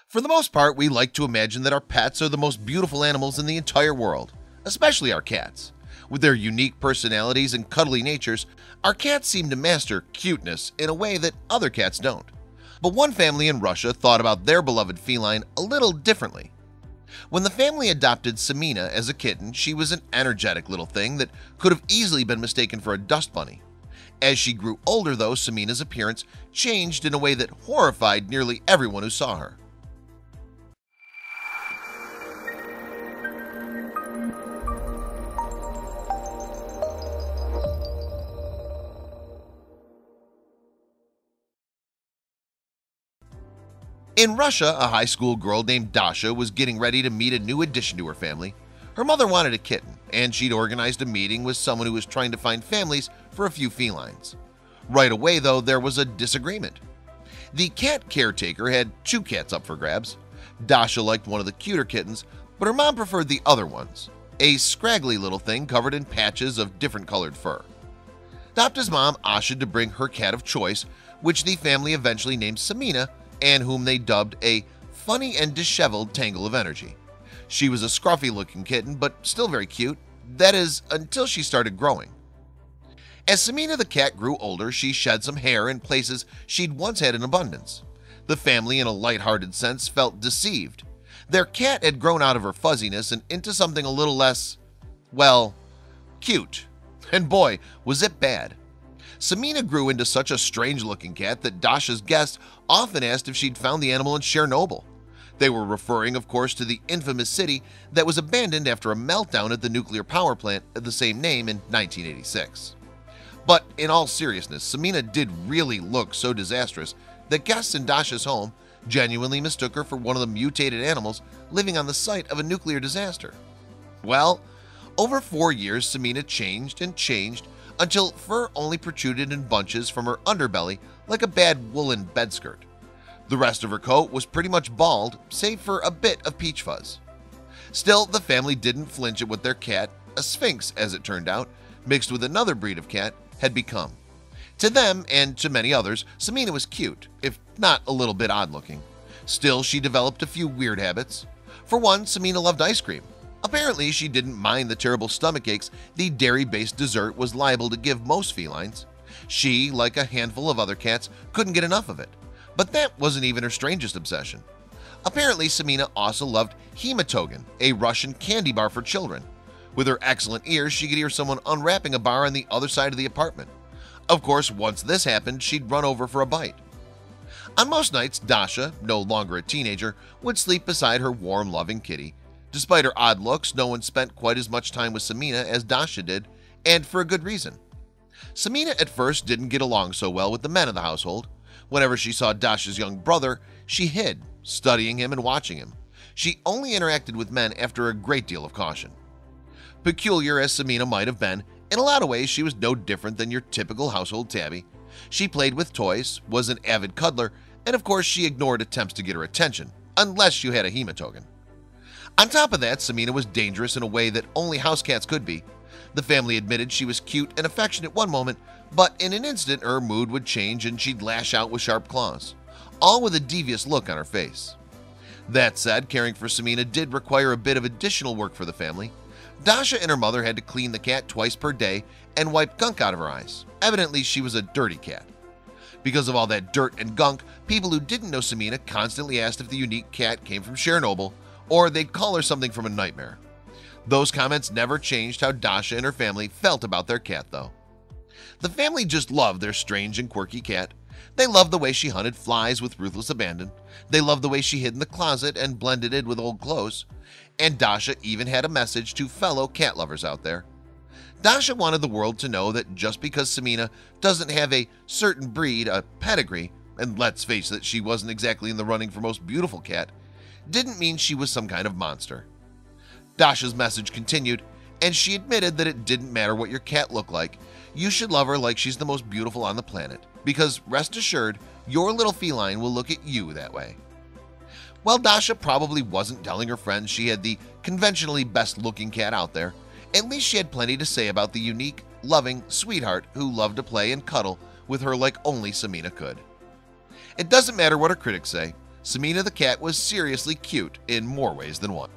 For the most part, we like to imagine that our pets are the most beautiful animals in the entire world, especially our cats. With their unique personalities and cuddly natures, our cats seem to master cuteness in a way that other cats don't. But one family in Russia thought about their beloved feline a little differently. When the family adopted Samina as a kitten, she was an energetic little thing that could have easily been mistaken for a dust bunny. As she grew older, though, Samina's appearance changed in a way that horrified nearly everyone who saw her. In Russia, a high school girl named Dasha was getting ready to meet a new addition to her family. Her mother wanted a kitten, and she'd organized a meeting with someone who was trying to find families for a few felines. Right away, though, there was a disagreement. The cat caretaker had two cats up for grabs. Dasha liked one of the cuter kittens, but her mom preferred the other ones, a scraggly little thing covered in patches of different colored fur. Dasha's mom asked to bring her cat of choice, which the family eventually named Samina, and whom they dubbed a funny and disheveled tangle of energy. She was a scruffy-looking kitten, but still very cute. That is, until she started growing. As Samina the cat grew older, she shed some hair in places she'd once had in abundance. The family, in a light-hearted sense, felt deceived. Their cat had grown out of her fuzziness and into something a little less, well, cute. And boy, was it bad. Samina grew into such a strange-looking cat that Dasha's guests often asked if she'd found the animal in Chernobyl. They were referring, of course, to the infamous city that was abandoned after a meltdown at the nuclear power plant of the same name in 1986. But in all seriousness, Samina did really look so disastrous that guests in Dasha's home genuinely mistook her for one of the mutated animals living on the site of a nuclear disaster. Well, over 4 years, Samina changed and changed until fur only protruded in bunches from her underbelly like a bad woolen bedskirt. The rest of her coat was pretty much bald, save for a bit of peach fuzz. Still, the family didn't flinch at what their cat, a sphinx as it turned out, mixed with another breed of cat, had become. To them, and to many others, Samina was cute, if not a little bit odd-looking. Still, she developed a few weird habits. For one, Samina loved ice cream. Apparently, she didn't mind the terrible stomach aches the dairy-based dessert was liable to give most felines. She, like a handful of other cats, couldn't get enough of it. But that wasn't even her strangest obsession. Apparently, Samina also loved hematogen, a Russian candy bar for children. With her excellent ears, she could hear someone unwrapping a bar on the other side of the apartment. Of course, once this happened, she'd run over for a bite. On most nights, Dasha, no longer a teenager, would sleep beside her warm, loving kitty. Despite her odd looks, no one spent quite as much time with Samina as Dasha did, and for a good reason. Samina at first didn't get along so well with the men of the household. Whenever she saw Dasha's young brother, she hid, studying him and watching him. She only interacted with men after a great deal of caution. Peculiar as Samina might have been, in a lot of ways she was no different than your typical household tabby. She played with toys, was an avid cuddler, and of course she ignored attempts to get her attention, unless you had a hematogen. On top of that, Samina was dangerous in a way that only house cats could be. The family admitted she was cute and affectionate one moment, but in an instant her mood would change and she'd lash out with sharp claws, all with a devious look on her face. That said, caring for Samina did require a bit of additional work for the family. Dasha and her mother had to clean the cat twice per day and wipe gunk out of her eyes. Evidently, she was a dirty cat. Because of all that dirt and gunk, people who didn't know Samina constantly asked if the unique cat came from Chernobyl, or they'd call her something from a nightmare. Those comments never changed how Dasha and her family felt about their cat, though. The family just loved their strange and quirky cat. They loved the way she hunted flies with ruthless abandon. They loved the way she hid in the closet and blended in with old clothes. And Dasha even had a message to fellow cat lovers out there. Dasha wanted the world to know that just because Samina doesn't have a certain breed, a pedigree, and let's face it, she wasn't exactly in the running for most beautiful cat, didn't mean she was some kind of monster. Dasha's message continued, and she admitted that it didn't matter what your cat looked like. You should love her like she's the most beautiful on the planet, because rest assured, your little feline will look at you that way. While Dasha probably wasn't telling her friends she had the conventionally best-looking cat out there, at least she had plenty to say about the unique, loving sweetheart who loved to play and cuddle with her like only Samina could. It doesn't matter what her critics say, Samina the cat was seriously cute in more ways than one.